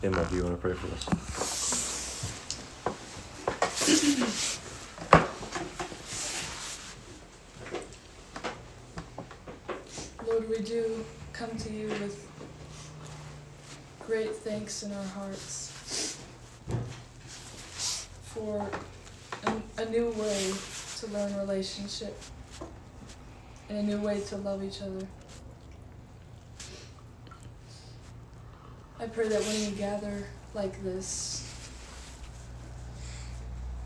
Emma, do you want to pray for us? Lord, we do come to you with great thanks in our hearts for a new way to learn relationship and a new way to love each other. I pray that when we gather like this,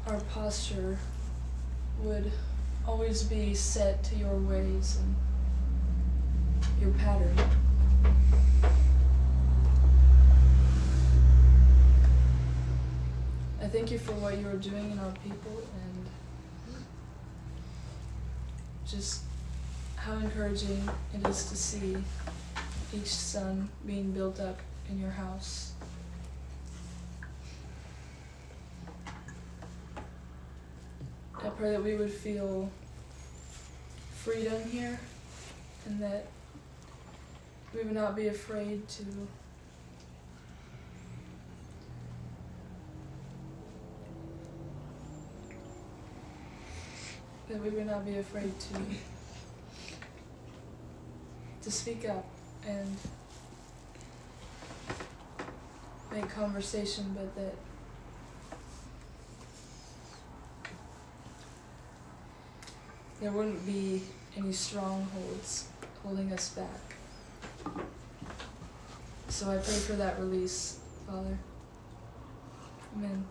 our posture would always be set to your ways and your pattern. I thank you for what you are doing in our people and just how encouraging it is to see each son being built up in your house. I pray that we would feel freedom here and that we would not be afraid to speak up and make conversation, but that there wouldn't be any strongholds holding us back. So I pray for that release, Father. Amen.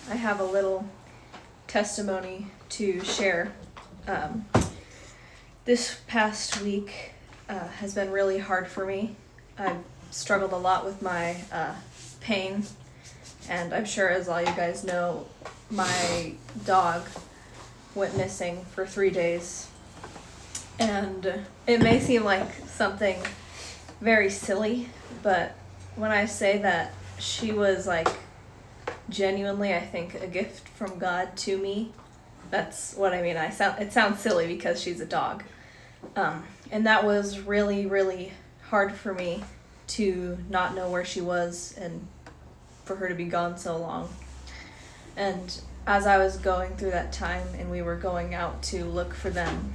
I have a little testimony to share. This past week has been really hard for me. I've struggled a lot with my pain, and I'm sure, as all you guys know, my dog went missing for 3 days. And it may seem like something very silly, but when I say that she was like genuinely, I think, a gift from God to me, that's what I mean. It sounds silly because she's a dog. And that was really, really hard for me to not know where she was and for her to be gone so long. And as I was going through that time and we were going out to look for them,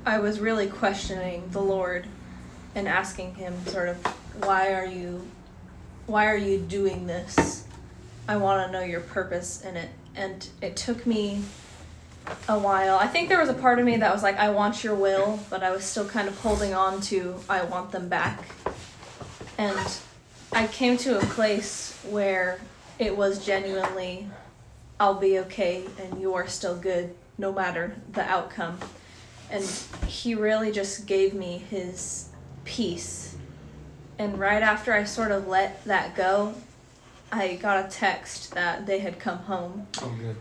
I was really questioning the Lord and asking him sort of, why are you doing this? I want to know your purpose in it. And it took me a while. I think there was a part of me that was like, I want your will, but I was still kind of holding on to, I want them back. And I came to a place where it was genuinely, I'll be okay and you are still good no matter the outcome. And he really just gave me his peace. And right after I sort of let that go, I got a text that they had come home. Oh, good.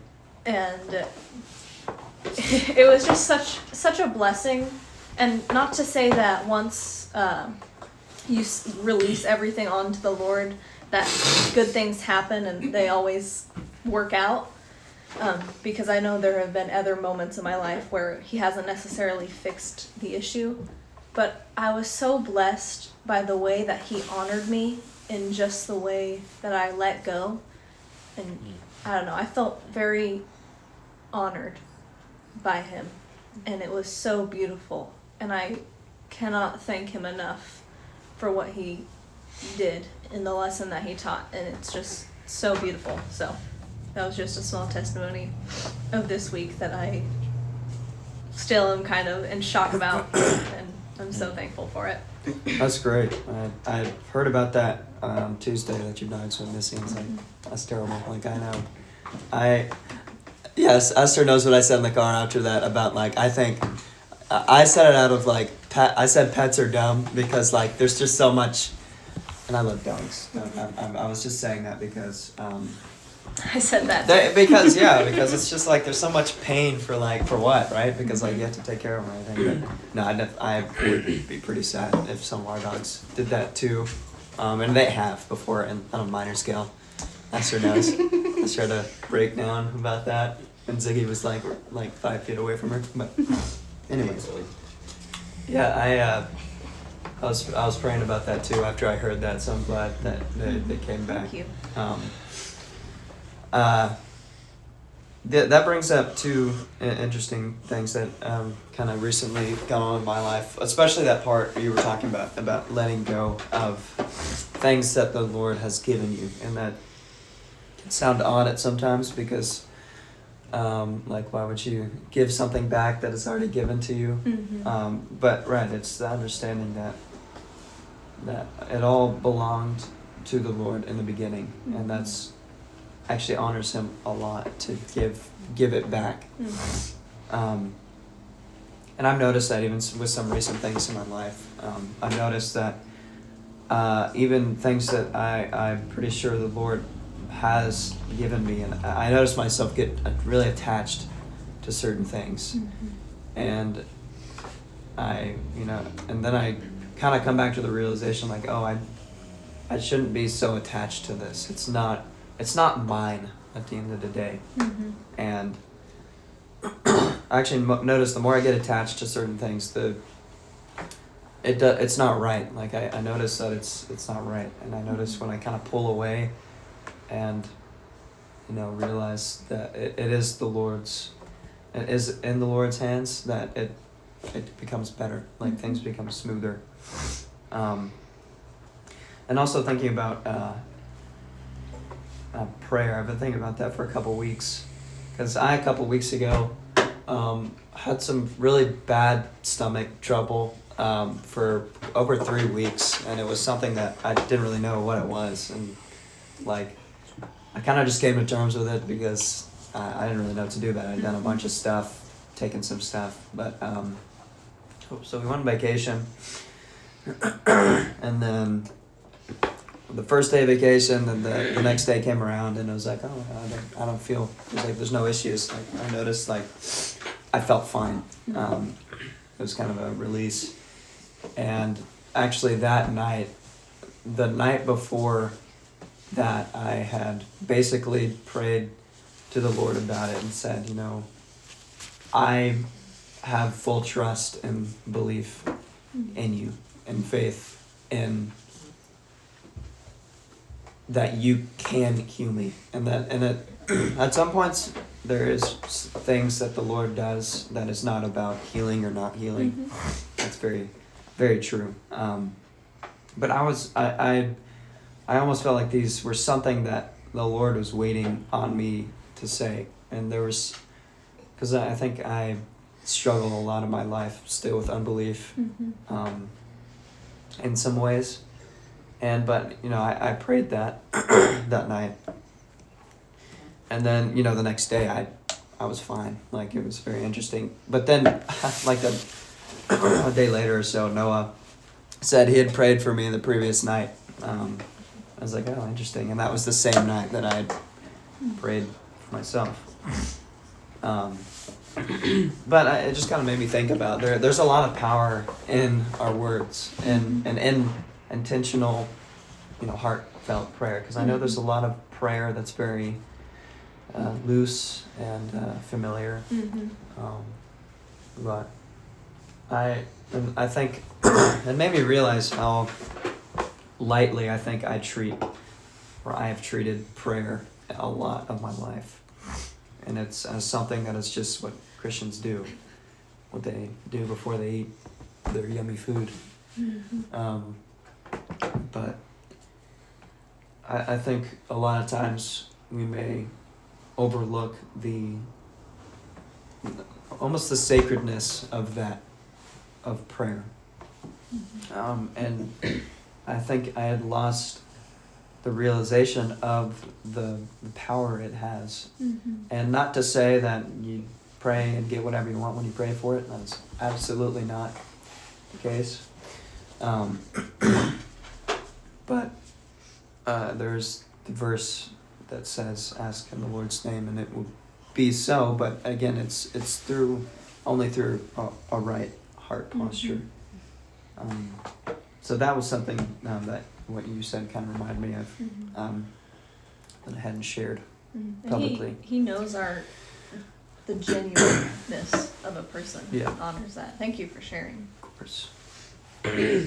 And it was just such a blessing. And not to say that once you release everything onto the Lord, that good things happen and they always work out. Because I know there have been other moments in my life where he hasn't necessarily fixed the issue. But I was so blessed by the way that he honored me in just the way that I let go. And I don't know, I felt very honored by him. And it was so beautiful. And I cannot thank him enough for what he did in the lesson that he taught. And it's just so beautiful. So that was just a small testimony of this week that I still am kind of in shock about. And I'm so thankful for it. That's great. I heard about that on Tuesday that your dogs went missing. It's like, that's terrible. Like, I know. Yes, Esther knows what I said in the car after that about, like, I think, I said it out of, like, I said pets are dumb because, like, there's just so much, and I love dogs. I was just saying that because, I said that. because it's just like there's so much pain for what, right? Because like you have to take care of them and everything. But no, I would be pretty sad if some of our dogs did that too, and they have before, and on a minor scale. Esther knows. I started to break down about that, and Ziggy was like 5 feet away from her. But anyways, yeah, I was praying about that too after I heard that, so I'm glad that they came back. Thank you. That brings up two interesting things that kind of recently gone on in my life, especially that part you were talking about letting go of things that the Lord has given you, and that can sound odd at sometimes because like why would you give something back that is already given to you? But right, it's the understanding that it all belonged to the Lord in the beginning, and that's actually honors him a lot to give it back. And I've noticed that even with some recent things in my life, I've noticed that even things that I'm pretty sure the Lord has given me, and I notice myself get really attached to certain things, and and then I kind of come back to the realization like, oh, I shouldn't be so attached to this. It's not mine at the end of the day. And I actually notice the more I get attached to certain things, it's not right. Like I notice that it's not right, and I notice when I kind of pull away, and realize that it is the Lord's, it is in the Lord's hands, that it becomes better. Like things become smoother. And also thinking about prayer. I've been thinking about that for a couple weeks, because a couple weeks ago had some really bad stomach trouble for over 3 weeks, and it was something that I didn't really know what it was, and like I kind of just came to terms with it because I didn't really know what to do about it. I'd done a bunch of stuff, taken some stuff, but so we went on vacation, and then the first day of vacation, and the next day came around, and I was like, oh, I don't feel, there's no issues. Like I noticed, like I felt fine. It was kind of a release. And actually that night, the night before that, I had basically prayed to the Lord about it and said, I have full trust and belief in you, and faith in that you can heal me, and that at some points there is things that the Lord does that is not about healing or not healing. That's very, very true. But I almost felt like these were something that the Lord was waiting on me to say, and there was, because I think I struggle a lot of my life still with unbelief, in some ways. But I prayed that that night, and then the next day I was fine. Like it was very interesting. But then like a day later or so, Noah said he had prayed for me the previous night. I was like, oh, interesting, and that was the same night that I had prayed for myself. But it just kind of made me think about there's a lot of power in our words, and in intentional, heartfelt prayer. Because I know there's a lot of prayer that's very loose and familiar. But I think it made me realize how lightly I think I have treated prayer a lot of my life. And it's something that is just what Christians do, what they do before they eat their yummy food. But I think a lot of times we may overlook almost the sacredness of prayer. And I think I had lost the realization of the power it has. And not to say that you pray and get whatever you want when you pray for it. That's absolutely not the case. But there's the verse that says, "Ask in the Lord's name, and it will be so." But again, it's only through a right heart posture. So that was something that what you said kind of reminded me of that I hadn't shared publicly. He knows the genuineness of a person. Yeah. Honors that. Thank you for sharing. Of course. Yeah,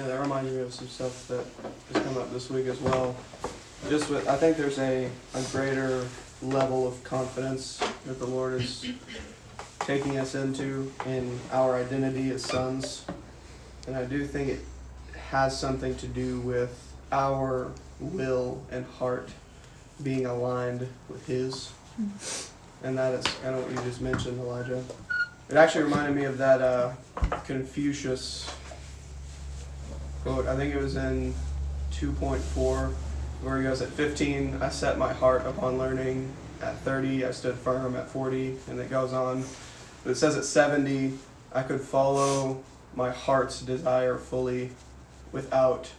that reminds me of some stuff that has come up this week as well. Just with, I think there's a greater level of confidence that the Lord is taking us into in our identity as sons. And I do think it has something to do with our will and heart being aligned with His. And that is kind of what you just mentioned, Elijah. It actually reminded me of that Confucius quote. I think it was in 2.4, where he goes, "At 15, I set my heart upon learning. At 30, I stood firm. At 40, and it goes on. But it says at 70, I could follow my heart's desire fully without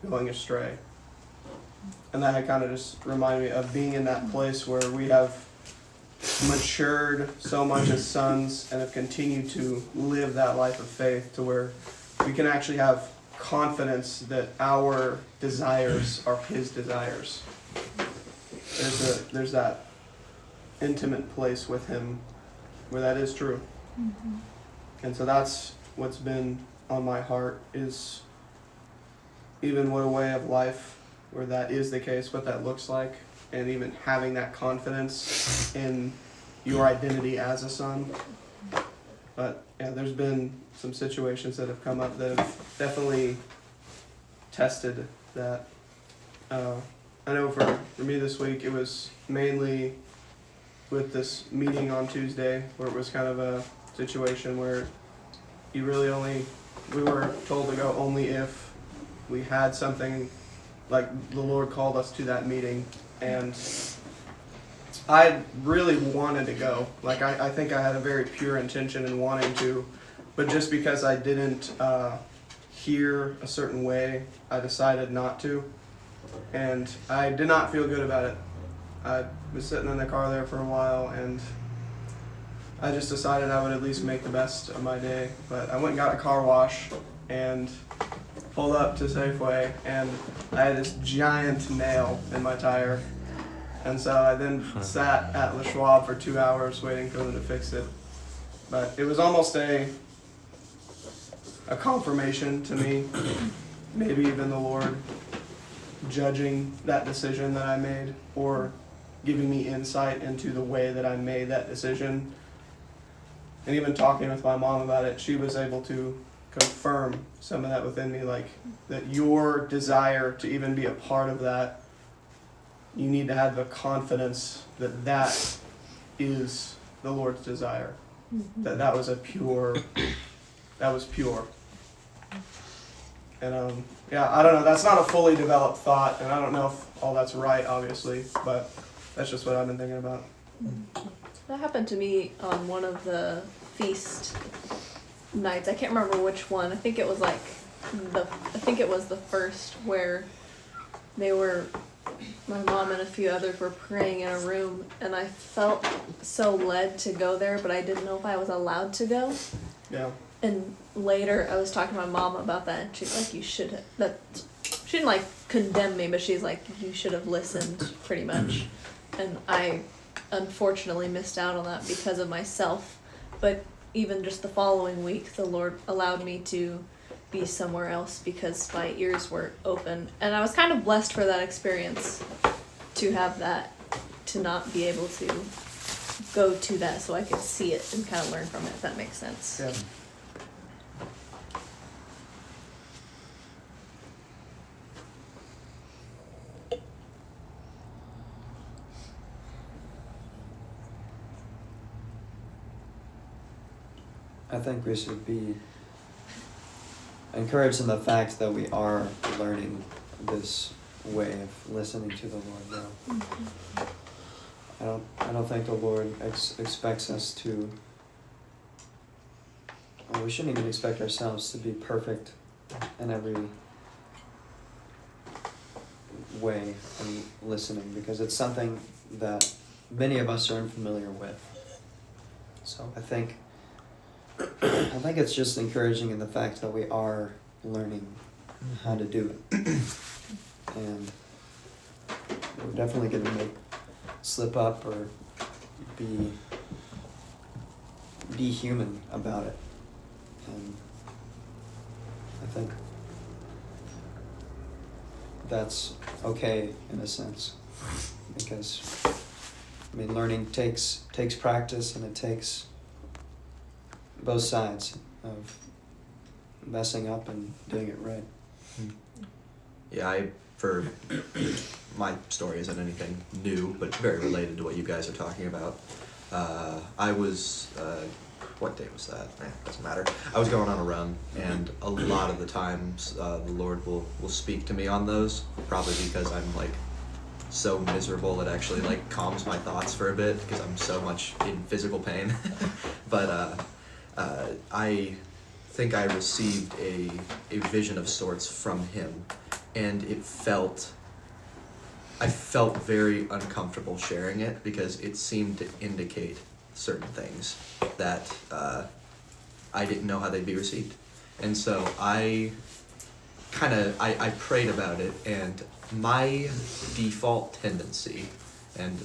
going astray." And that had kind of just reminded me of being in that place where we have matured so much as sons and have continued to live that life of faith to where we can actually have confidence that our desires are His desires. There's that intimate place with Him where that is true. And so that's what's been on my heart, is even what a way of life where that is the case, what that looks like, and even having that confidence in your identity as a son. But yeah, there's been some situations that have come up that have definitely tested that. I know for me this week, it was mainly with this meeting on Tuesday, where it was kind of a situation where we were told to go only if we had something, like the Lord called us to that meeting. And I really wanted to go. Like, I think I had a very pure intention in wanting to, but just because I didn't hear a certain way, I decided not to. And I did not feel good about it. I was sitting in the car there for a while, and I just decided I would at least make the best of my day. But I went and got a car wash and pulled up to Safeway, and I had this giant nail in my tire. And so I then sat at Le Schwab for 2 hours waiting for them to fix it. But it was almost a confirmation to me, maybe even the Lord judging that decision that I made, or giving me insight into the way that I made that decision. And even talking with my mom about it, she was able to confirm some of that within me, like that your desire to even be a part of that, you need to have the confidence that that is the Lord's desire. That was pure. And yeah, I don't know, that's not a fully developed thought, and I don't know if all that's right, obviously, but that's just what I've been thinking about. That happened to me on one of the feast nights. I can't remember which one. I think it was the first where my mom and a few others were praying in a room, and I felt so led to go there, but I didn't know if I was allowed to go. Yeah. And later I was talking to my mom about that, and she's like, she didn't like condemn me, but she's like, you should have listened, pretty much. And I unfortunately missed out on that because of myself. But even just the following week, the Lord allowed me to be somewhere else because my ears were open. And I was kind of blessed for that experience, to have that, to not be able to go to that so I could see it and kind of learn from it, if that makes sense. Yeah. I think we should be encouraged in the fact that we are learning this way of listening to the Lord now. I don't think the Lord expects us to, well, we shouldn't even expect ourselves to be perfect in every way in listening, because it's something that many of us are unfamiliar with. So I think it's just encouraging in the fact that we are learning how to do it. And we're definitely going to slip up or be human about it. And I think that's okay in a sense, because I mean, learning takes practice, and it takes both sides of messing up and doing it right. Yeah, for my story isn't anything new, but very related to what you guys are talking about. I was, what day was that? Doesn't matter. I was going on a run, and a lot of the times the Lord will speak to me on those, probably because I'm like so miserable it actually like calms my thoughts for a bit, because I'm so much in physical pain. But I think I received a vision of sorts from him, and I felt very uncomfortable sharing it, because it seemed to indicate certain things that I didn't know how they'd be received. And so I prayed about it, and my default tendency, and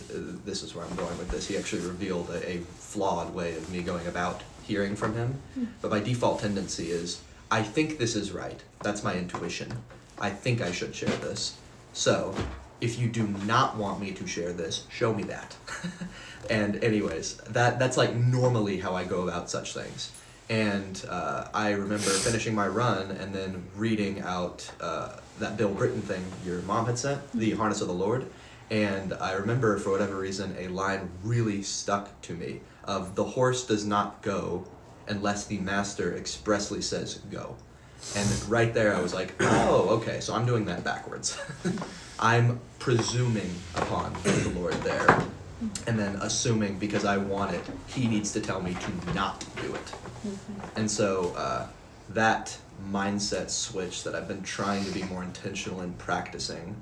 this is where I'm going with this, he actually revealed a flawed way of me going about hearing from him, but my default tendency is, I think this is right. That's my intuition. I think I should share this. So, if you do not want me to share this, show me that. And anyways, that's like normally how I go about such things. And I remember finishing my run and then reading out that Bill Britton thing your mom had sent, The Harness of the Lord. And I remember, for whatever reason, a line really stuck to me of, the horse does not go unless the master expressly says go. And right there I was like, oh, okay, so I'm doing that backwards. I'm presuming upon the Lord there, and then assuming because I want it, he needs to tell me to not do it. And so that mindset switch that I've been trying to be more intentional in practicing.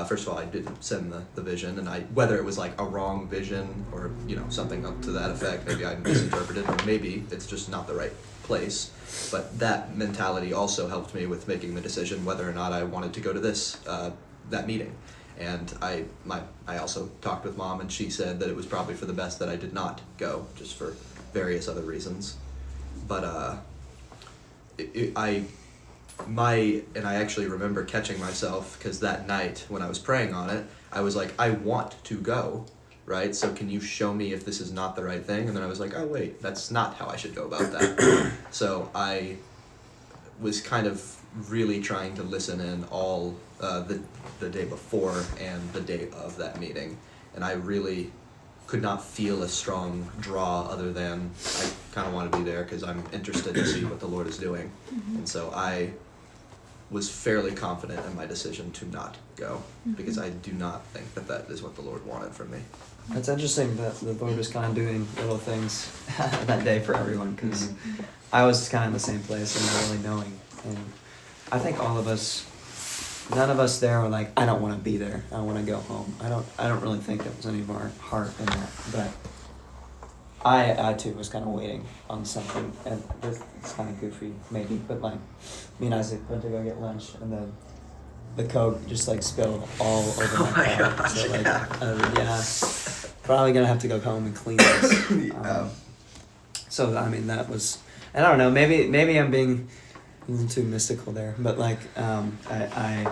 First of all, I didn't send the vision, and whether it was like a wrong vision or something up to that effect, maybe I misinterpreted, or maybe it's just not the right place. But that mentality also helped me with making the decision whether or not I wanted to go to that meeting. And I also talked with Mom, and she said that it was probably for the best that I did not go, just for various other reasons. But I actually remember catching myself, because that night when I was praying on it, I was like, I want to go, right? So can you show me if this is not the right thing? And then I was like, oh wait, that's not how I should go about that. So I was kind of really trying to listen in all the day before and the day of that meeting, and I really could not feel a strong draw other than I kind of want to be there because I'm interested to see what the Lord is doing. And so I was fairly confident in my decision to not go, because I do not think that is what the Lord wanted from me. It's interesting that the Lord was kind of doing little things that day for everyone, because I was kind of in the same place and not really knowing. And I think all of us, none of us there were like, I don't want to be there. I want to go home. I don't really think that was any of our heart in that. But I too was kind of waiting on something, and it's kind of goofy maybe, but like me and Isaac went to go get lunch, and then the Coke just like spilled all over my car. Gosh, So like, probably gonna have to go home and clean this. So I mean, that was, I don't know, maybe I'm being a little too mystical there, but like I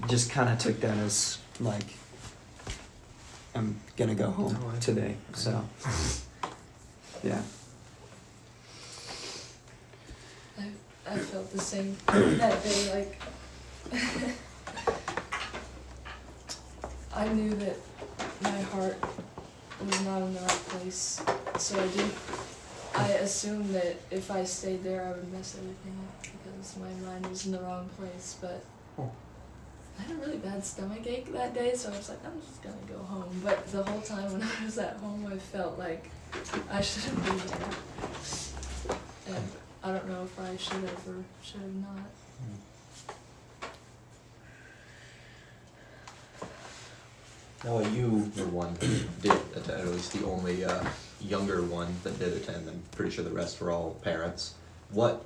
just kind of took that as like, I'm gonna go home today. So yeah. I felt the same that day. Like I knew that my heart was not in the right place, so I I assumed that if I stayed there, I would mess everything up because my mind was in the wrong place. But I had a really bad stomach ache that day, so I was like, I'm just gonna go home. But the whole time when I was at home, I felt like I shouldn't be there. And I don't know if I should have or should have not. Noah, you were one who did attend, at least the only younger one that did attend. I'm pretty sure the rest were all parents. What,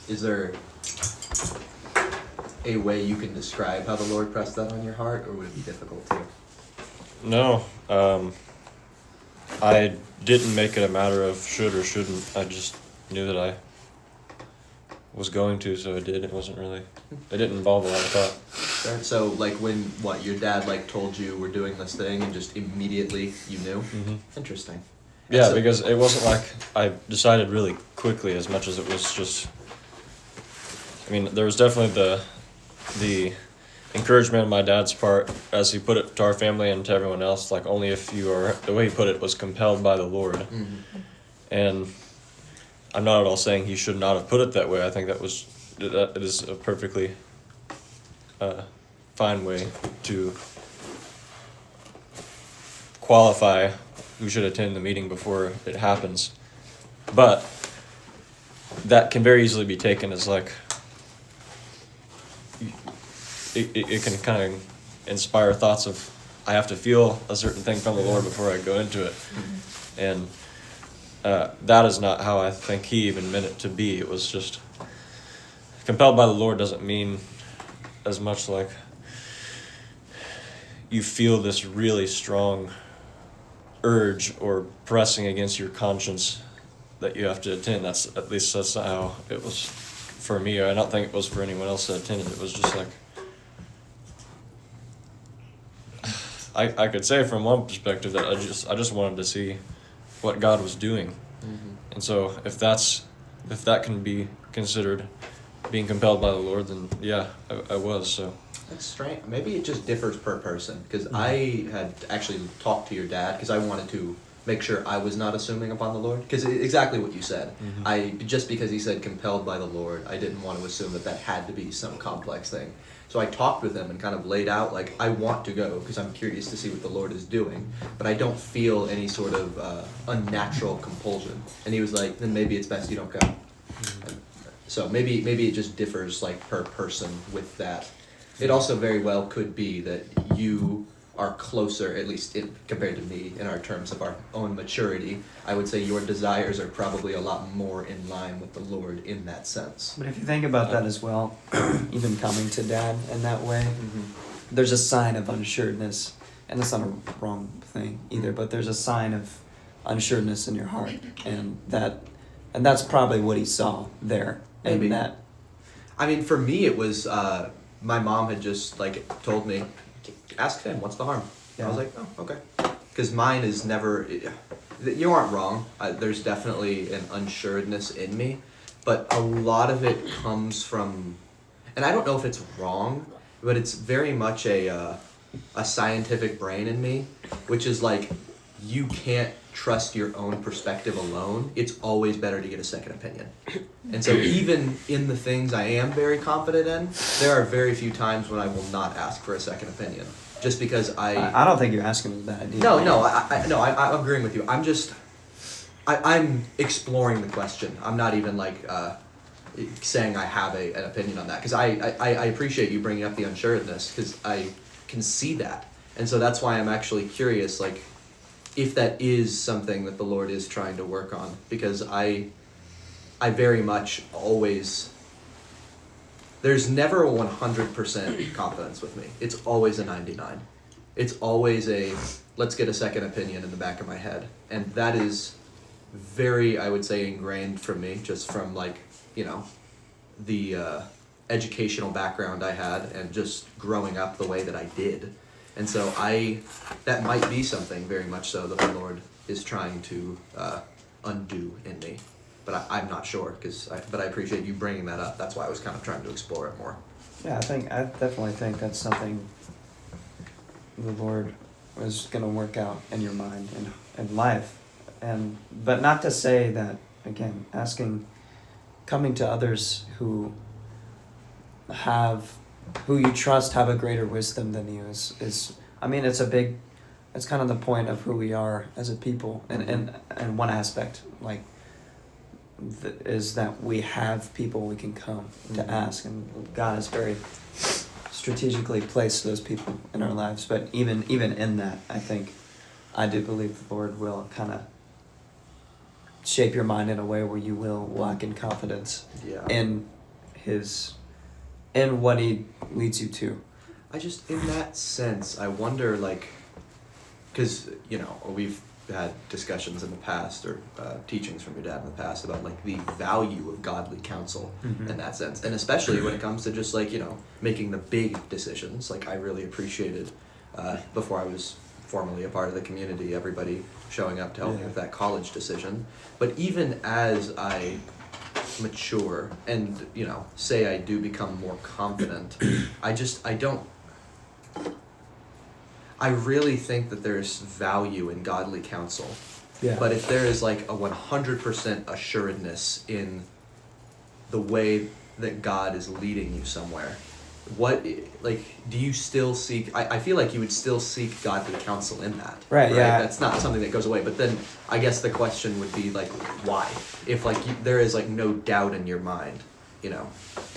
is there a way you can describe how the Lord pressed that on your heart, or would it be difficult to? No, I didn't make it a matter of should or shouldn't. I just knew that I was going to, so I did. It didn't involve a lot of thought. Right. So, like, when, your dad, told you we're doing this thing, and just immediately you knew? Mm-hmm. Interesting. Yeah, So- because it wasn't like I decided really quickly as much as it was just, I mean, there was definitely the encouragement on my dad's part, as he put it to our family and to everyone else, like, only if you are, the way he put it was compelled by the Lord. Mhm. And I'm not at all saying he should not have put it that way. I think that it is a perfectly fine way to qualify who should attend the meeting before it happens. But that can very easily be taken as like, it can kind of inspire thoughts of, I have to feel a certain thing from the Lord before I go into it. And that is not how I think he even meant it to be. It was just, compelled by the Lord doesn't mean as much like you feel this really strong urge or pressing against your conscience that you have to attend. That's not how it was for me. I don't think it was for anyone else that attended. It was just like, I could say from one perspective that I just wanted to see what God was doing. Mhm. And so if that can be considered being compelled by the Lord, then yeah, I was. So That's strange. Maybe it just differs per person, because I had actually talked to your dad because I wanted to make sure I was not assuming upon the Lord, because exactly what you said. Just because he said compelled by the Lord, I didn't want to assume that had to be some complex thing. So I talked with him and kind of laid out, like, I want to go because I'm curious to see what the Lord is doing, but I don't feel any sort of unnatural compulsion. And he was like, then maybe it's best you don't go. So maybe it just differs per person with that. It also very well could be that you are closer, at least compared to me, in our terms of our own maturity. I would say your desires are probably a lot more in line with the Lord in that sense. But if you think about that as well, even coming to Dad in that way, there's a sign of unsureness, and that's not a wrong thing either, but there's a sign of unsureness in your heart, and that's probably what he saw there. Maybe. And that, I mean, for me, it was my mom had just told me, ask him, what's the harm? And I was like, oh, okay. Because mine is never. You aren't wrong. There's definitely an unsureness in me, but a lot of it comes from, and I don't know if it's wrong, but it's very much a scientific brain in me, which is you can't trust your own perspective alone. It's always better to get a second opinion. And so even in the things I am very confident in, there are very few times when I will not ask for a second opinion. Just because I don't think you're asking is a bad idea. I'm agreeing with you. I'm exploring the question. I'm not even saying I have an opinion on that, because I appreciate you bringing up the unsureness, because I can see that. And so that's why I'm actually curious, if that is something that the Lord is trying to work on, because I very much always, there's never a 100% confidence with me. It's always a 99. It's always a, let's get a second opinion in the back of my head. And that is very, I would say, ingrained from me, just from the educational background I had and just growing up the way that I did. And so that might be something very much so that the Lord is trying to undo in me. But I'm not sure, but I appreciate you bringing that up. That's why I was kind of trying to explore it more. Yeah, I definitely think that's something the Lord was going to work out in your mind and life but not to say that, again, coming to others who you trust have a greater wisdom than you is I mean, it's kind of the point of who we are as a people, and one aspect, like, is that we have people we can come to ask, and God has very strategically placed those people in our lives. But even in that, I do believe the Lord will kind of shape your mind in a way where you will walk in confidence in what He leads you to. I just, in that sense, I wonder, like, because, we've had discussions in the past, or teachings from your dad in the past, about, like, the value of godly counsel in that sense. And especially when it comes to just, like, making the big decisions. Like, I really appreciated, before I was formally a part of the community, everybody showing up to help me with that college decision. But even as I mature and, say I do become more confident, I really think that there's value in godly counsel. Yeah. But if there is, like, a 100% assuredness in the way that God is leading you somewhere, do you still seek, I feel like you would still seek godly counsel in that. Right, yeah. That's not something that goes away. But then I guess the question would be, like, why? If, like, there is, like, no doubt in your mind,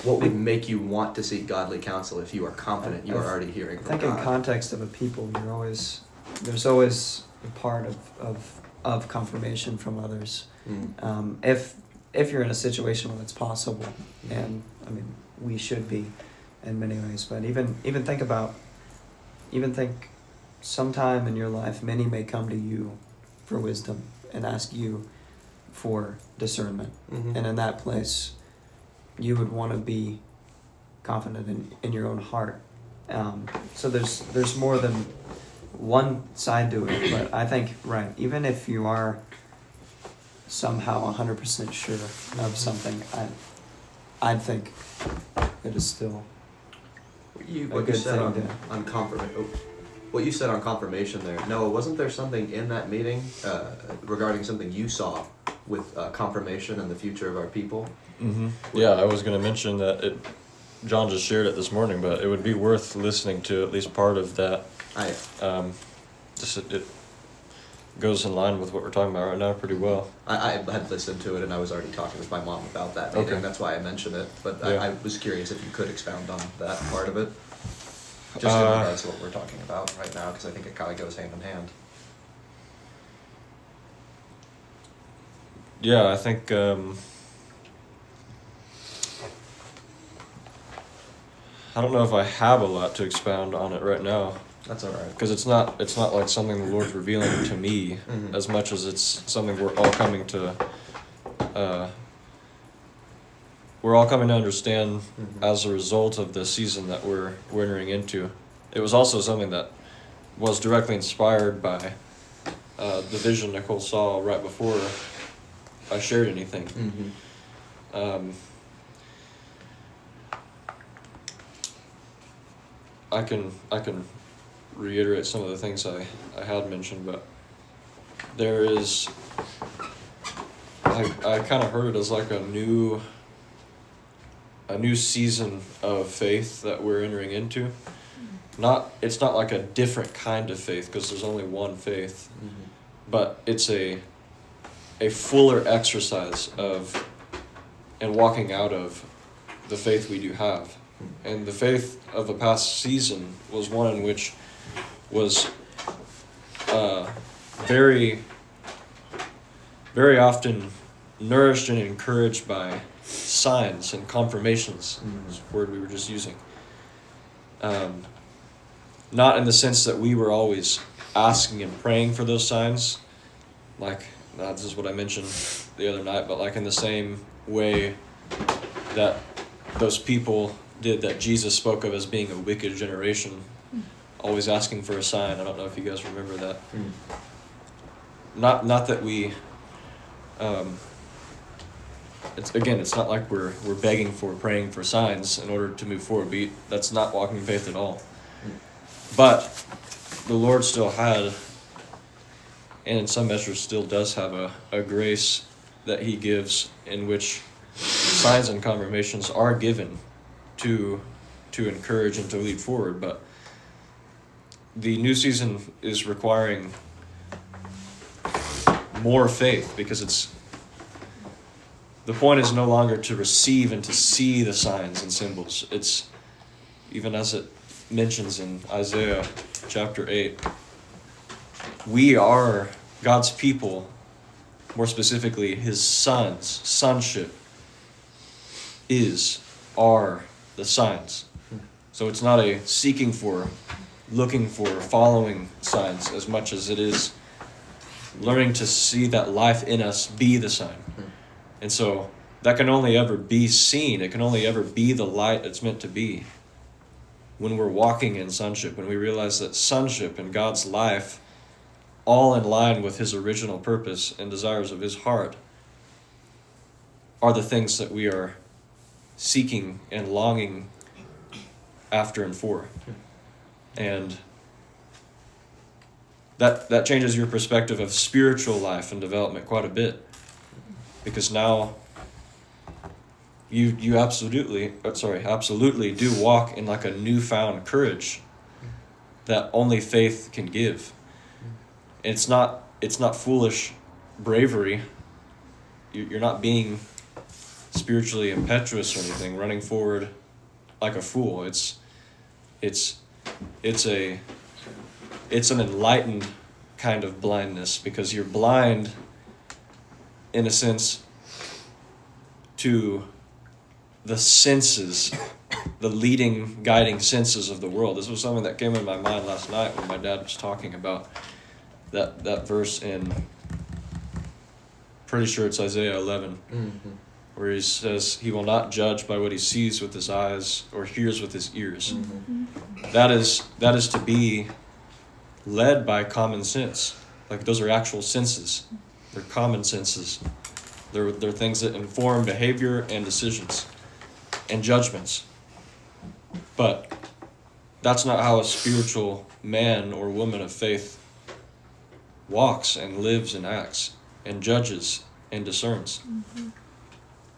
what would make you want to seek godly counsel if you are confident you are already hearing from God? I think in context of a people, there's always a part of confirmation from others. If you're in a situation where it's possible, and I mean, we should be in many ways, but even think sometime in your life, many may come to you for wisdom and ask you for discernment. And in that place, you would want to be confident in your own heart. So there's more than one side to it, but I think, even if you are somehow 100% sure of something, I think it is still What you said on confirmation. What you said on confirmation there. Noah, wasn't there something in that meeting regarding something you saw with confirmation and the future of our people? Yeah, I was going to mention that John just shared it this morning, but it would be worth listening to at least part of that. It goes in line with what we're talking about right now pretty well. I had listened to it, and I was already talking with my mom about that meeting. Okay. That's why I mentioned it. But Yeah. I was curious if you could expound on that part of it. Just in regards to what we're talking about right now, because I think it kind of goes hand in hand. Yeah, I think I don't know if I have a lot to expound on it right now, That's all right. because it's not like something the Lord's revealing to me as much as it's something we're all coming to understand as a result of the season that we're entering into. It was also something that was directly inspired by the vision Nicole saw right before I shared anything. I can reiterate some of the things I had mentioned, but there is, I kind of heard it as like a new season of faith that we're entering into. It's not like a different kind of faith, because there's only one faith, but it's a fuller exercise of and walking out of the faith we do have. And the faith of the past season was one in which was very, very often nourished and encouraged by signs and confirmations, is the word we were just using. Not in the sense that we were always asking and praying for those signs, like this is what I mentioned the other night, but like in the same way that those people did that Jesus spoke of as being a wicked generation, always asking for a sign. I don't know if you guys remember that. Not that we it's not like we're begging for, praying for signs in order to move forward. That's not walking in faith at all. But the Lord still had and in some measure still does have a grace that he gives in which signs and confirmations are given to encourage and to lead forward. But the new season is requiring more faith, because the point is no longer to receive and to see the signs and symbols. It's, even as it mentions in Isaiah chapter 8, we are God's people, more specifically his sons. Sonship are the signs. So it's not a seeking for, looking for, following signs as much as it is learning to see that life in us be the sign. And so that can only ever be seen. It can only ever be the light it's meant to be when we're walking in sonship, when we realize that sonship and God's life, all in line with his original purpose and desires of his heart, are the things that we are seeking and longing after and for. And that changes your perspective of spiritual life and development quite a bit, because now you absolutely do walk in like a newfound courage that only faith can give. It's not foolish bravery. You're not being spiritually impetuous or anything, running forward like a fool. It's an enlightened kind of blindness, because you're blind in a sense to the senses, the leading, guiding senses of the world. This was something that came in my mind last night when my dad was talking about that verse in, pretty sure it's Isaiah 11, where he says he will not judge by what he sees with his eyes or hears with his ears. That is to be led by common sense. Like, those are actual senses. They're common senses. They're things that inform behavior and decisions and judgments. But that's not how a spiritual man or woman of faith walks and lives and acts and judges and discerns.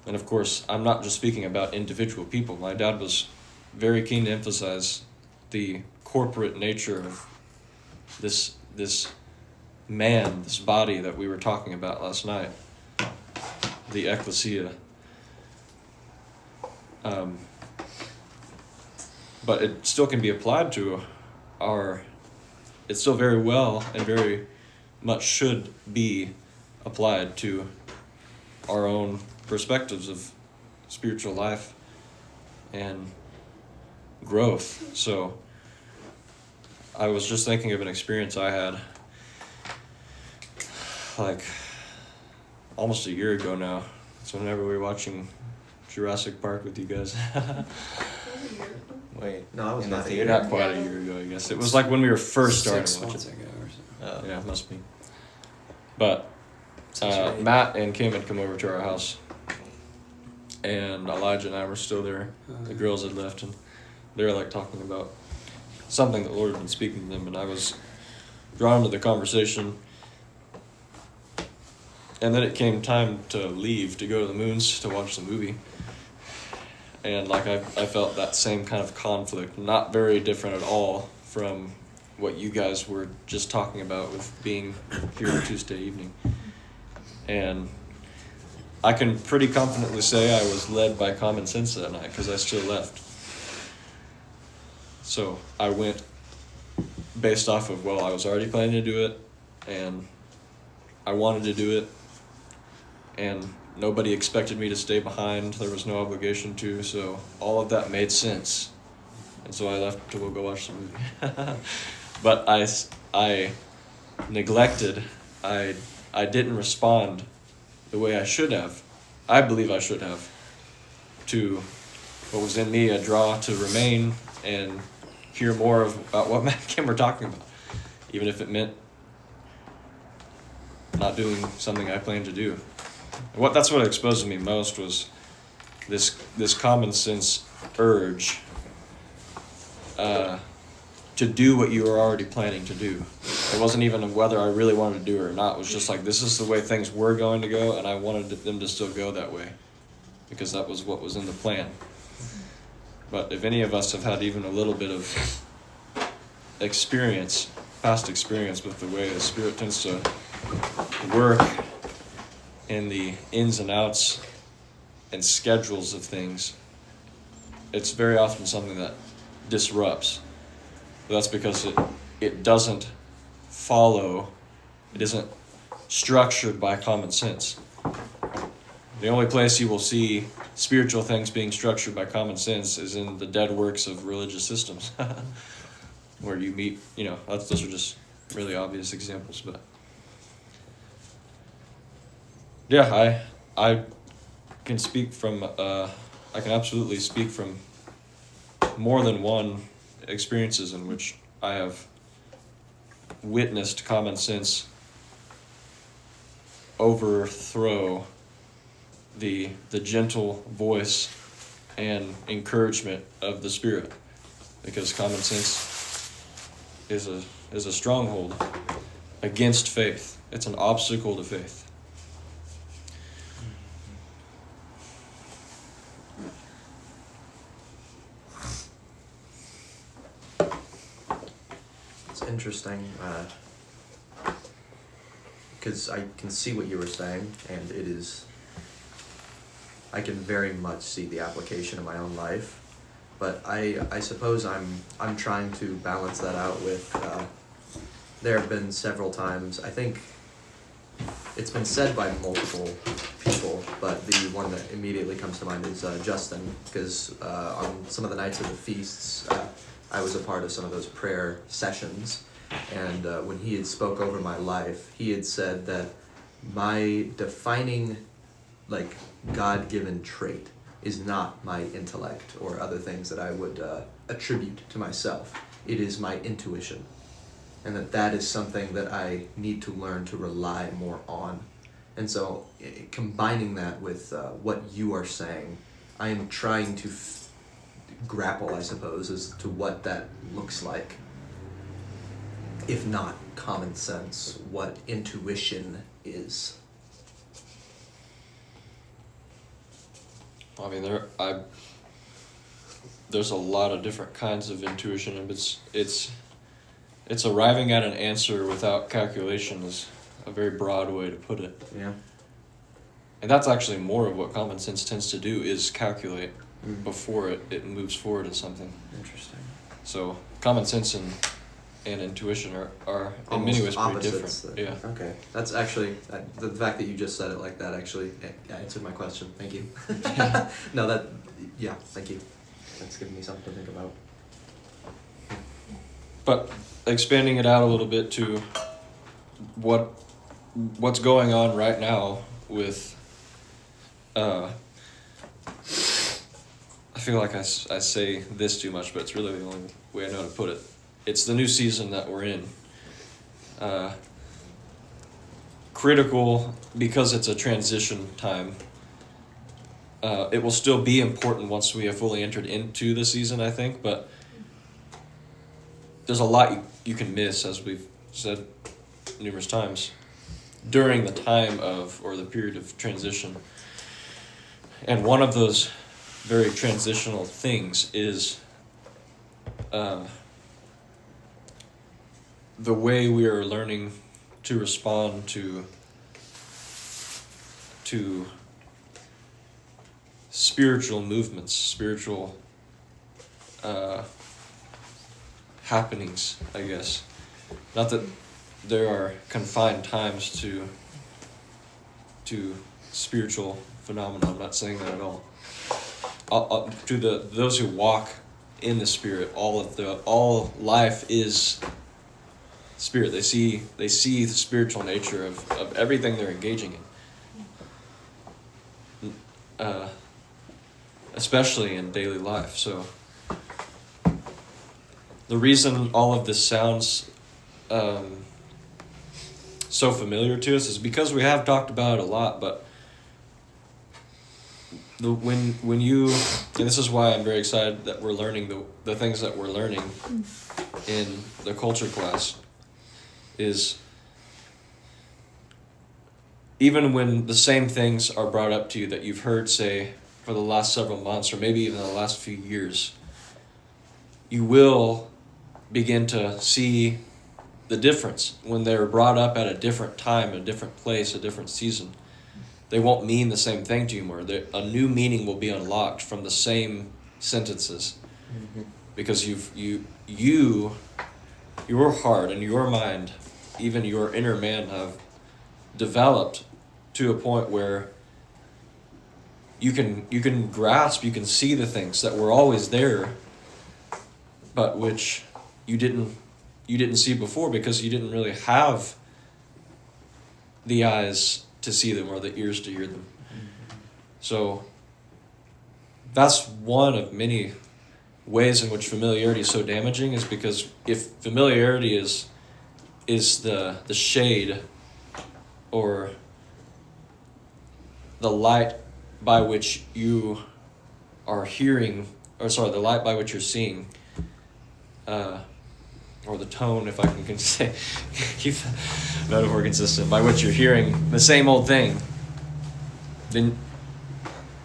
And of course, I'm not just speaking about individual people. My dad was very keen to emphasize the corporate nature of this man, this body that we were talking about last night, the ecclesia. But it still can be applied to it still very well and very much should be applied to our own perspectives of spiritual life and growth. So I was just thinking of an experience I had like almost a year ago now. So whenever we were watching Jurassic Park with you guys. Wait, No, I was in the not theater? Not quite a year ago, I guess. It was like when we were first starting 6 watching. months ago or something. Yeah, it must be. But Since you're eight. Matt and Kim had come over to our house, and Elijah and I were still there. The girls had left, and they were like talking about something that the Lord had been speaking to them, and I was drawn to the conversation. And then it came time to leave, to go to the Moons to watch the movie. And like I felt that same kind of conflict, not very different at all from what you guys were just talking about with being here Tuesday evening. And I can pretty confidently say I was led by common sense that night, because I still left. So I went based off of, well, I was already planning to do it, and I wanted to do it, and nobody expected me to stay behind. There was no obligation to, so all of that made sense. And so I left to go watch the movie. But I neglected, I didn't respond the way I should have. I believe I should have, to what was in me, a draw to remain and hear more about what Matt and Kim were talking about, even if it meant not doing something I planned to do. And that's what exposed me most was this common sense urge to do what you were already planning to do. It wasn't even whether I really wanted to do it or not. It was just like, this is the way things were going to go, and I wanted them to still go that way, because that was what was in the plan. But if any of us have had even a little bit of experience, past experience with the way the Spirit tends to work in the ins and outs and schedules of things, it's very often something that disrupts. But that's because it doesn't follow, it isn't structured by common sense. The only place you will see spiritual things being structured by common sense is in the dead works of religious systems, where you meet, those are just really obvious examples. But yeah, I can speak from, I can absolutely speak from more than one experiences in which I have witnessed common sense overthrow the gentle voice and encouragement of the Spirit, because common sense is a stronghold against faith. It's an obstacle to faith. It's interesting, because I can see what you were saying, and it is, I can very much see the application in my own life, but I suppose I'm trying to balance that out with, there have been several times, I think it's been said by multiple people, but the one that immediately comes to mind is Justin, because on some of the nights of the feasts, I was a part of some of those prayer sessions, and when he had spoke over my life, he had said that my defining, God-given trait is not my intellect or other things that I would attribute to myself. It is my intuition, and that is something that I need to learn to rely more on. And so, combining that with what you are saying, I am trying to grapple, I suppose, as to what that looks like. If not common sense, what intuition is. I mean, there's a lot of different kinds of intuition, and it's arriving at an answer without calculation is a very broad way to put it. Yeah. And that's actually more of what common sense tends to do, is calculate before it moves forward to something. Interesting. So common sense and intuition are in many ways pretty different. Yeah. Okay. That's actually, the fact that you just said it like that actually answered my question. Thank you. No, thank you. That's giving me something to think about. But expanding it out a little bit to what's going on right now with I feel like I say this too much, but it's really the only way I know how to put it. It's the new season that we're in. Critical because it's a transition time. It will still be important once we have fully entered into the season, I think, but there's a lot you can miss, as we've said numerous times, during the time of, or the period of transition. And one of those very transitional things is the way we are learning to respond to spiritual movements, spiritual happenings, I guess. Not that there are confined times to spiritual phenomena. I'm not saying that at all. To those who walk in the Spirit, all life is Spirit. They see the spiritual nature of everything they're engaging in, especially in daily life. So the reason all of this sounds so familiar to us is because we have talked about it a lot, but when you, and this is why I'm very excited that we're learning the things that we're learning in the culture class, is even when the same things are brought up to you that you've heard, say, for the last several months or maybe even the last few years, you will begin to see the difference when they're brought up at a different time, a different place, a different season. They won't mean the same thing to you anymore. A new meaning will be unlocked from the same sentences, because your heart and your mind, even your inner man, have developed to a point where you can grasp, you can see the things that were always there, but which you didn't see before because you didn't really have the eyes to see them or the ears to hear them. So that's one of many ways in which familiarity is so damaging, is because if familiarity is the shade or the light by which you are hearing, the light by which you're seeing, or the tone, if I can say, keep the metaphor consistent, by which you're hearing the same old thing, then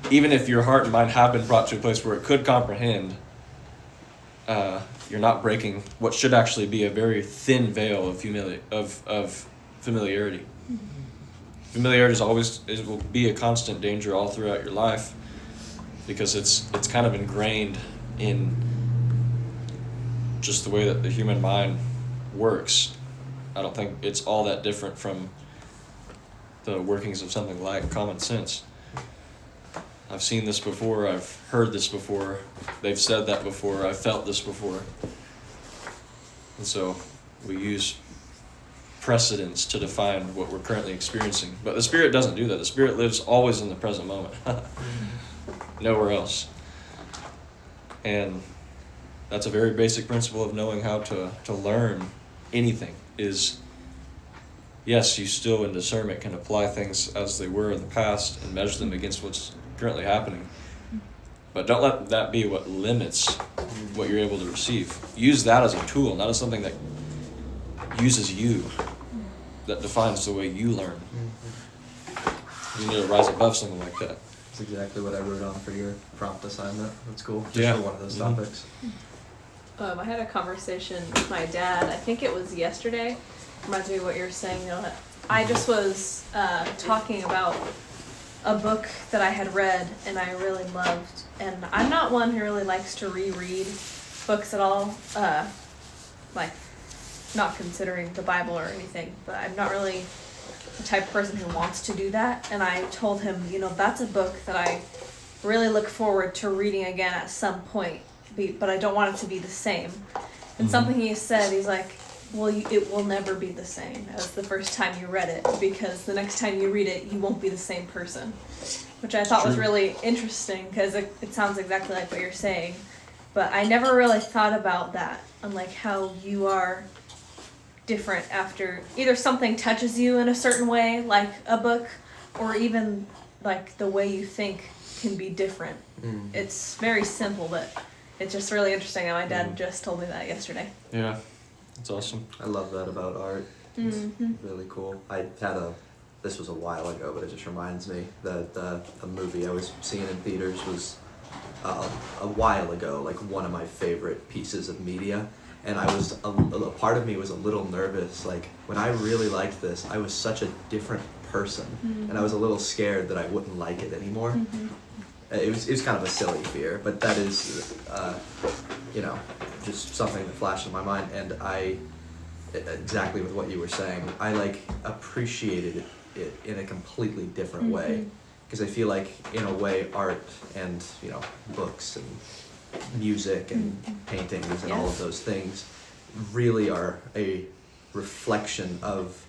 even if your heart and mind have been brought to a place where it could comprehend, you're not breaking what should actually be a very thin veil of familiarity. Familiarity will be a constant danger all throughout your life, because it's kind of ingrained in just the way that the human mind works. I don't think it's all that different from the workings of something like common sense. I've seen this before, I've heard this before, they've said that before, I've felt this before. And so we use precedents to define what we're currently experiencing. But the Spirit doesn't do that. The Spirit lives always in the present moment. Nowhere else. And that's a very basic principle of knowing how to learn anything, is yes, you still in discernment can apply things as they were in the past and measure them against what's currently happening. But don't let that be what limits what you're able to receive. Use that as a tool, not as something that uses you, that defines the way you learn. You need to rise above something like that. That's exactly what I wrote on for your prompt assignment. That's cool. Just Yeah. for one of those topics. I had a conversation with my dad, I think it was yesterday, reminds me of what you're saying, you know, I just was talking about a book that I had read and I really loved, and I'm not one who really likes to reread books at all, like, not considering the Bible or anything, but I'm not really the type of person who wants to do that, and I told him, you know, that's a book that I really look forward to reading again at some point, but I don't want it to be the same. And something he said, he's like, well, it will never be the same as the first time you read it, because the next time you read it, you won't be the same person. Which I thought was really interesting, because it sounds exactly like what you're saying. But I never really thought about that, and like how you are different after either something touches you in a certain way, like a book, or even like the way you think can be different. It's very simple, but it's just really interesting, and my dad just told me that yesterday. Yeah, that's awesome. I love that about art. It's really cool. I had this was a while ago, but it just reminds me that a movie I was seeing in theaters was a while ago, like one of my favorite pieces of media. And I was, a part of me was a little nervous, like when I really liked this, I was such a different person, and I was a little scared that I wouldn't like it anymore. It was kind of a silly fear, but that is, just something that flashed in my mind, and exactly with what you were saying, I like appreciated it in a completely different way, because I feel like in a way art and books and music and paintings and all of those things really are a reflection of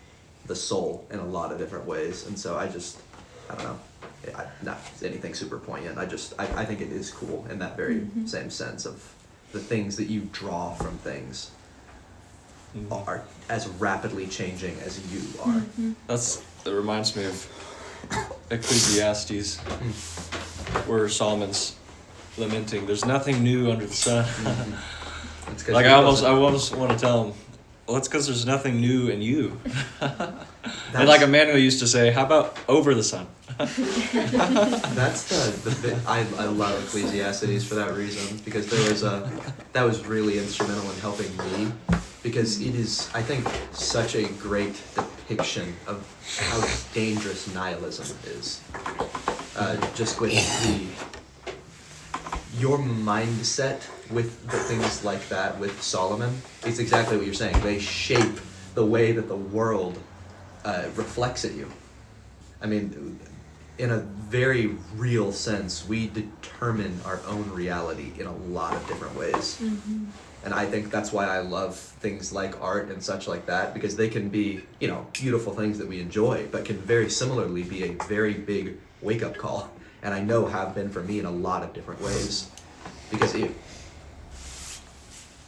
the soul in a lot of different ways. And so I don't know, not anything super poignant, I think it is cool in that very same sense of the things that you draw from things are as rapidly changing as you are. That reminds me of Ecclesiastes, where Solomon's lamenting, there's nothing new under the sun. It's 'cause Like he I almost doesn't- want to tell him, Well, it's because there's nothing new in you. And like Emmanuel used to say, how about over the sun? That's the bit I love Ecclesiastes for that reason, because that was really instrumental in helping me, because it is, I think, such a great depiction of how dangerous nihilism is. Just with your mindset with the things like that with Solomon, it's exactly what you're saying. They shape the way that the world reflects at you. I mean, in a very real sense, we determine our own reality in a lot of different ways. Mm-hmm. And I think that's why I love things like art and such like that, because they can be, beautiful things that we enjoy, but can very similarly be a very big wake-up call. And I know have been for me in a lot of different ways, because it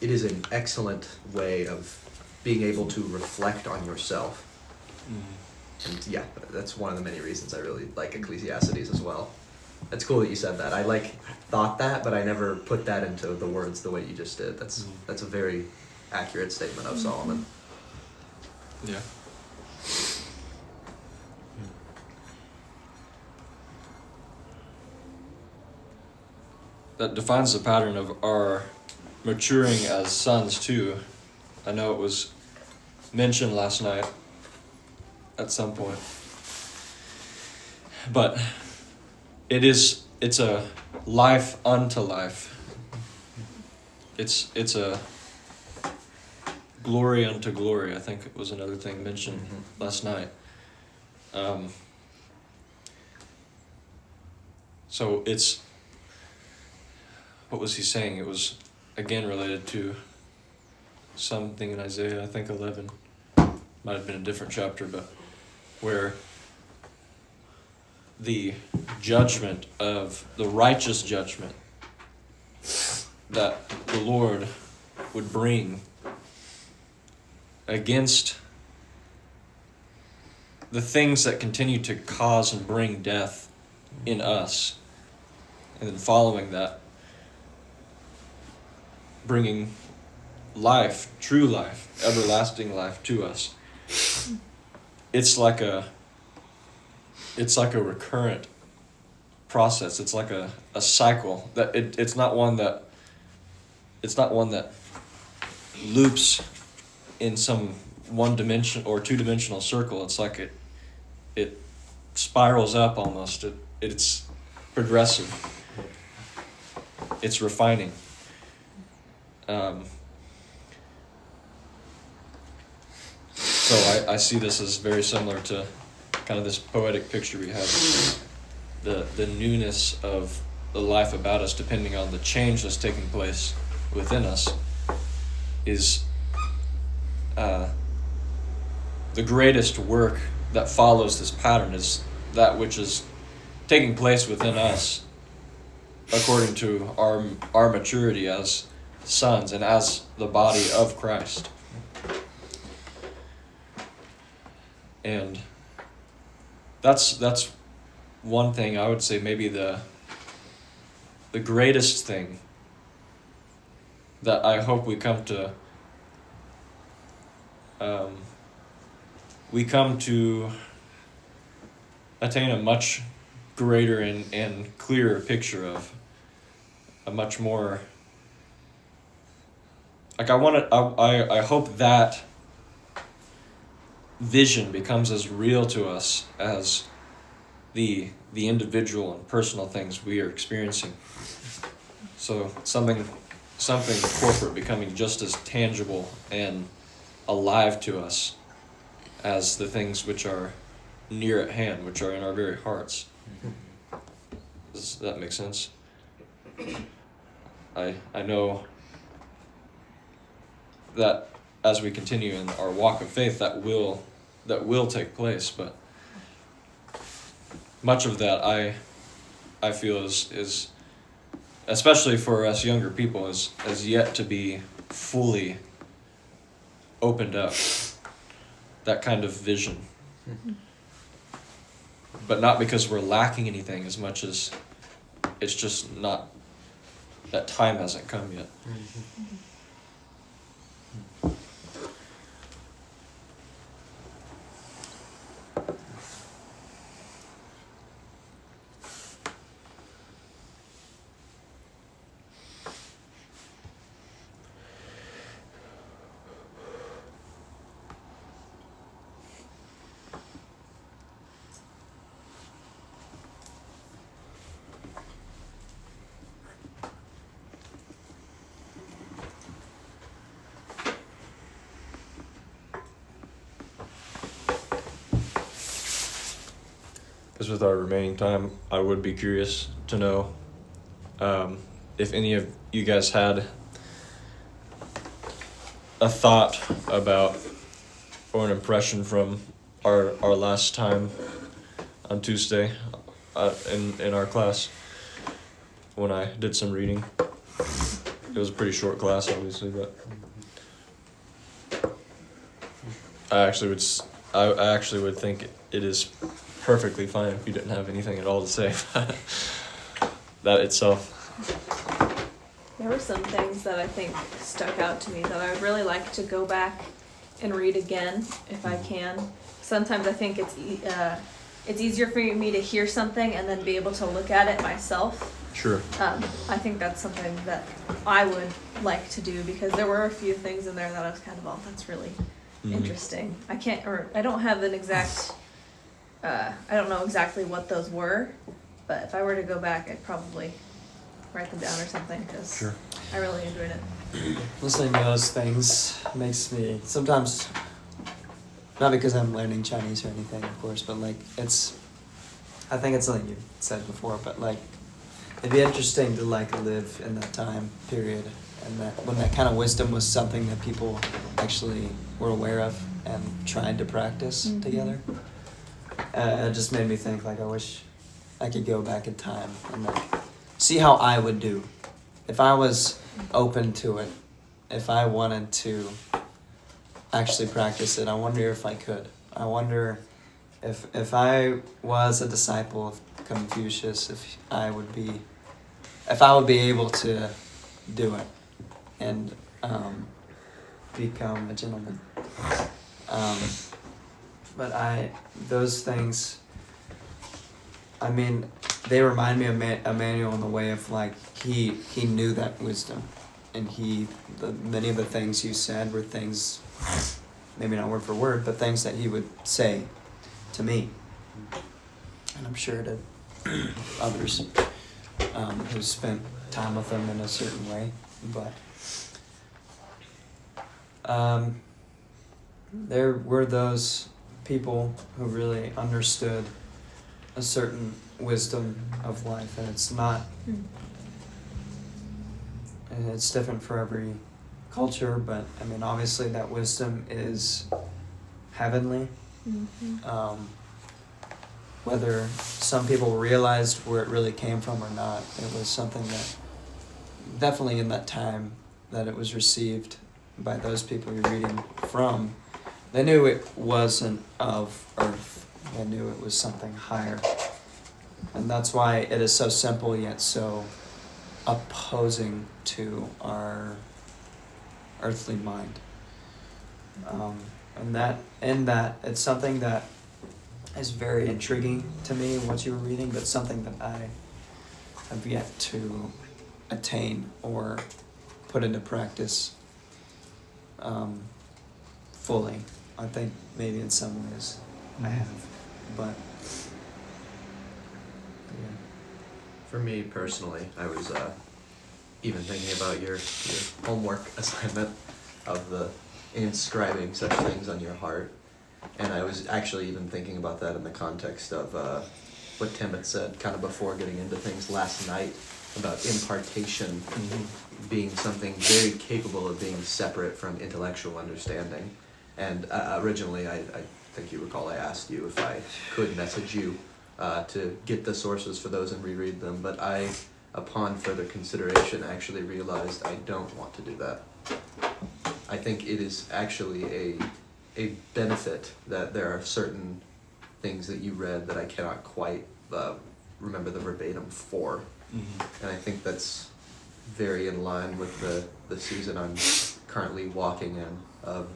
is an excellent way of being able to reflect on yourself. And yeah, that's one of the many reasons I really like Ecclesiastes as well. It's cool that you said that. I thought that, but I never put that into the words the way you just did. That's a very accurate statement of Solomon. Yeah. That defines the pattern of our maturing as sons too. I know it was mentioned last night at some point, but it's a life unto life. It's a glory unto glory, I think it was another thing mentioned last night. So it's, what was he saying? It was again related to something in Isaiah, I think 11. Might have been a different chapter, but where the judgment of the righteous judgment that the Lord would bring against the things that continue to cause and bring death in us, and then following that, bringing life, true life, everlasting life to us. It's like a recurrent process. It's like a cycle that it's not one that loops in some one dimension or two-dimensional circle. It's like it spirals up almost. It's progressive. It's refining. So I see this as very similar to kind of this poetic picture we have, the newness of the life about us, depending on the change that's taking place within us, is the greatest work that follows this pattern is that which is taking place within us according to our maturity as sons and as the body of Christ. And that's one thing I would say, maybe the greatest thing that I hope we come to attain a much greater and clearer picture of, a much more, like I hope that vision becomes as real to us as the individual and personal things we are experiencing. So something corporate becoming just as tangible and alive to us as the things which are near at hand, which are in our very hearts. Does that make sense? I know that as we continue in our walk of faith, that will take place, but much of that I feel is especially for us younger people is yet to be fully opened up, that kind of vision. But not because we're lacking anything as much as it's just not, that time hasn't come yet. because with our remaining time, I would be curious to know if any of you guys had a thought about or an impression from our last time on Tuesday in our class when I did some reading. It was a pretty short class, obviously, but I actually would think it is perfectly fine if you didn't have anything at all to say. That itself. There were some things that I think stuck out to me that I would really like to go back and read again if I can. Sometimes I think it's easier for me to hear something and then be able to look at it myself. Sure. I think that's something that I would like to do because there were a few things in there that I was kind of, oh, that's really interesting. I don't have an exact, I don't know exactly what those were, but if I were to go back, I'd probably write them down or something because Sure. I really enjoyed it. Listening to those things makes me sometimes, not because I'm learning Chinese or anything, of course, but like I think it's something you said before, but like it'd be interesting to like live in that time period and that when that kind of wisdom was something that people actually were aware of and tried to practice together. It just made me think like I wish I could go back in time and like see how I would do if I was open to it, if I wanted to actually practice it. I wonder if I could. I wonder if I was a disciple of Confucius, if I would be able to do it and become a gentleman. But those things, I mean, they remind me of Emmanuel in the way of like he knew that wisdom, and many of the things you said were things, maybe not word for word, but things that he would say to me, and I'm sure to others who spent time with him in a certain way, but there were those people who really understood a certain wisdom of life, and it's different for every culture, but I mean obviously that wisdom is heavenly. Whether some people realized where it really came from or not, it was something that definitely in that time that it was received by those people you're reading from, they knew it wasn't of earth. They knew it was something higher. And that's why it is so simple yet so opposing to our earthly mind. And that it's something that is very intriguing to me what you were reading, but something that I have yet to attain or put into practice fully. I think maybe in some ways I have, but yeah. For me personally, I was even thinking about your homework assignment of inscribing such things on your heart. And I was actually even thinking about that in the context of what Tim had said kind of before getting into things last night about impartation being something very capable of being separate from intellectual understanding. And originally, I think you recall I asked you if I could message you to get the sources for those and reread them, but I, upon further consideration, actually realized I don't want to do that. I think it is actually a benefit that there are certain things that you read that I cannot quite remember the verbatim for. And I think that's very in line with the season I'm currently walking in, of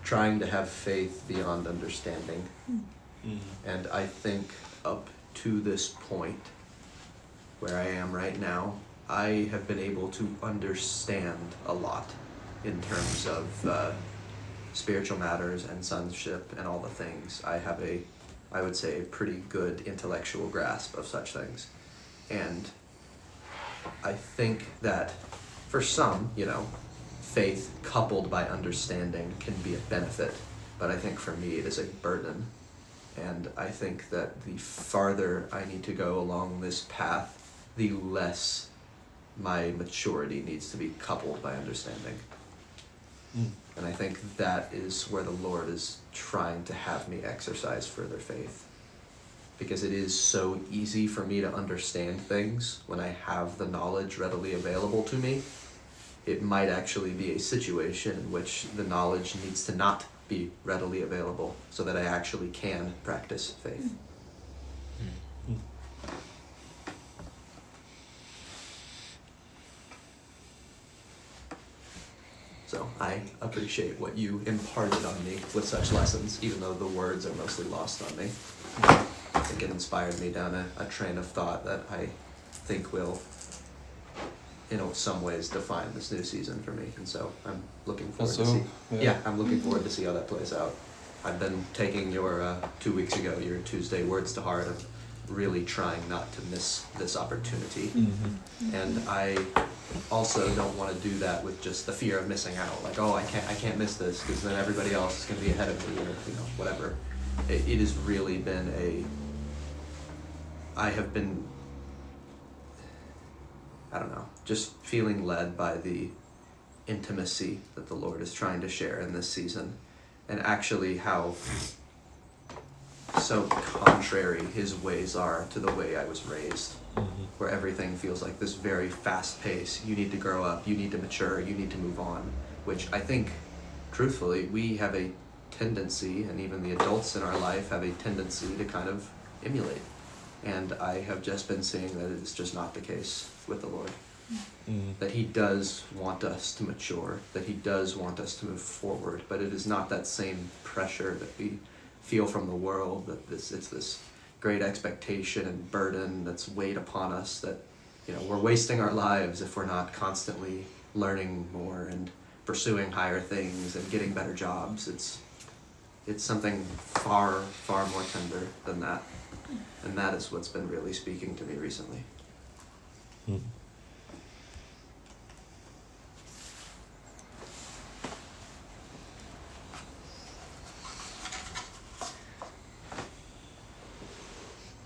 trying to have faith beyond understanding. And I think up to this point, where I am right now, I have been able to understand a lot in terms of spiritual matters and sonship and all the things. I have I would say, a pretty good intellectual grasp of such things. And I think that for some, faith coupled by understanding can be a benefit, but I think for me it is a burden. And I think that the farther I need to go along this path, the less my maturity needs to be coupled by understanding. And I think that is where the Lord is trying to have me exercise further faith. Because it is so easy for me to understand things when I have the knowledge readily available to me. It might actually be a situation in which the knowledge needs to not be readily available so that I actually can practice faith. So I appreciate what you imparted on me with such lessons, even though the words are mostly lost on me. I think it inspired me down a train of thought that I think will, some ways define this new season for me. And so I'm looking forward to see. I'm looking forward to see how that plays out. I've been taking your 2 weeks ago, your Tuesday words to heart of really trying not to miss this opportunity. And I also don't want to do that with just the fear of missing out. Like, oh, I can't miss this because then everybody else is going to be ahead of me, or whatever. It has really been I have been, I don't know, just feeling led by the intimacy that the Lord is trying to share in this season, and actually how so contrary his ways are to the way I was raised, where everything feels like this very fast pace. You need to grow up, you need to mature, you need to move on, which I think, truthfully, we have a tendency, and even the adults in our life have a tendency to kind of emulate. And I have just been seeing that it's just not the case with the Lord. That he does want us to mature, that he does want us to move forward, but it is not that same pressure that we feel from the world, that it's this great expectation and burden that's weighed upon us, that we're wasting our lives if we're not constantly learning more and pursuing higher things and getting better jobs. It's something far, far more tender than that. And that is what's been really speaking to me recently.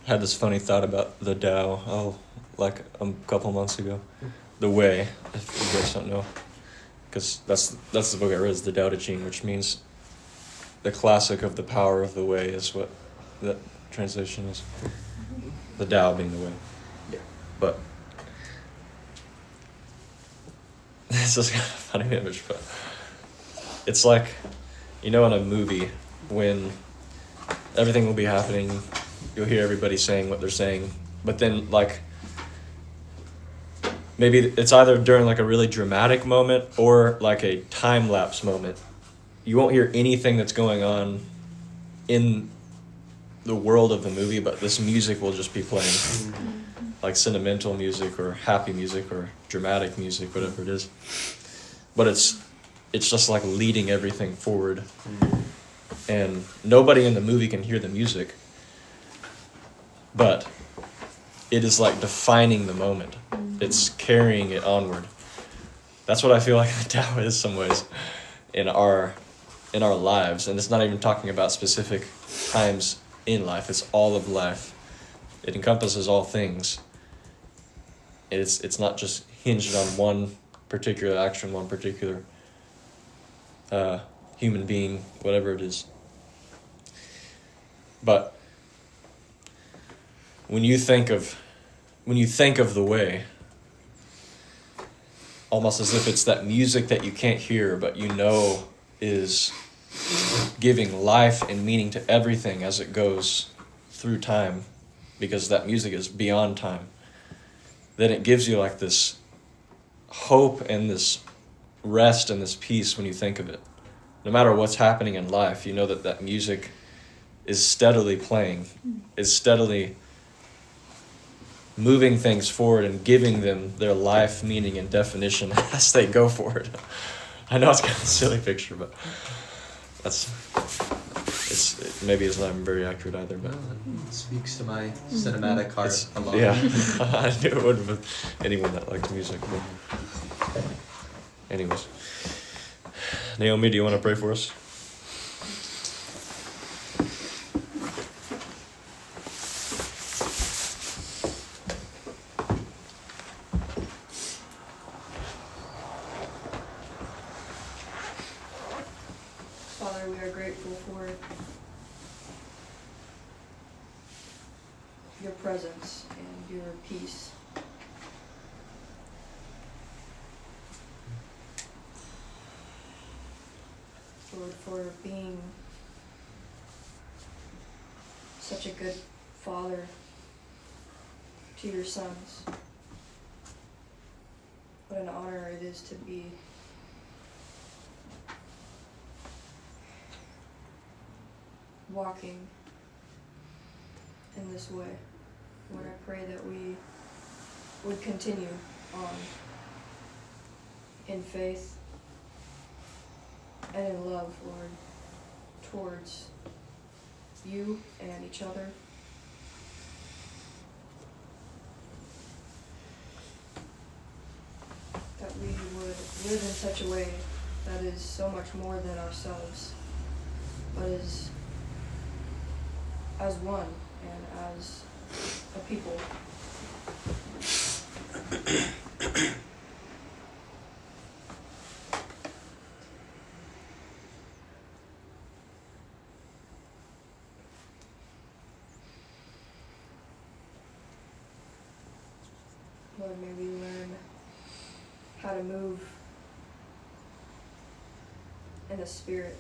I had this funny thought about the Tao, like a couple months ago. The Way, if you guys don't know. Because that's the book I read, is the Tao Te Ching, which means the classic of the power of the way is what that translation is. The Tao being the way. Yeah. But this is kind of a funny image, but it's like, in a movie when everything will be happening, you'll hear everybody saying what they're saying, but then maybe it's either during a really dramatic moment or a time lapse moment. You won't hear anything that's going on in the world of the movie, but this music will just be playing, like sentimental music or happy music or dramatic music, whatever it is. But it's just leading everything forward, and nobody in the movie can hear the music, but it is defining the moment. It's carrying it onward. That's what I feel like the Tao is some ways in our lives, and it's not even talking about specific times in life. It's all of life. It encompasses all things. It's not just hinged on one particular action, one particular human being, whatever it is. But when you think of the way, almost as if it's that music that you can't hear, but is giving life and meaning to everything as it goes through time, because that music is beyond time, then it gives you this hope and this rest and this peace when you think of it. No matter what's happening in life, you know that music is steadily playing, is steadily moving things forward and giving them their life, meaning, and definition as they go forward. I know it's kind of a silly picture, but maybe it's not very accurate either. But it speaks to my cinematic heart a lot. Yeah, I knew it would with anyone that likes music. But anyways, Naomi, do you want to pray for us? we are grateful for your presence and your peace. Lord, for being such a good father to your sons. What an honor it is to be walking in this way. Lord, I pray that we would continue on in faith and in love, Lord, towards you and each other. That we would live in such a way that is so much more than ourselves, but is as one and as a people. Lord, may we learn how to move in the Spirit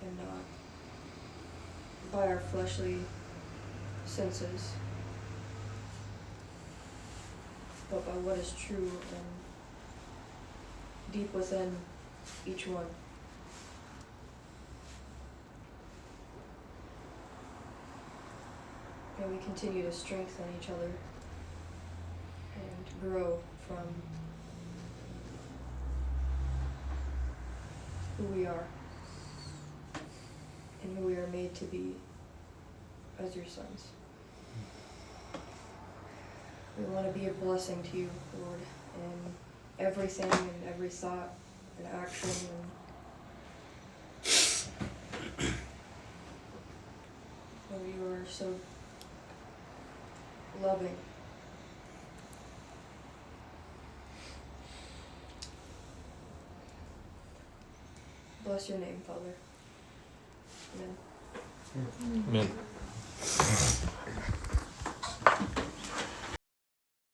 and not by our fleshly senses, but by what is true and deep within each one. May we continue to strengthen each other and grow from who we are and who we are made to be as your sons. We want to be a blessing to you, Lord, in everything and every thought and action and Lord, you are so loving. Bless your name, Father. Amen. Amen.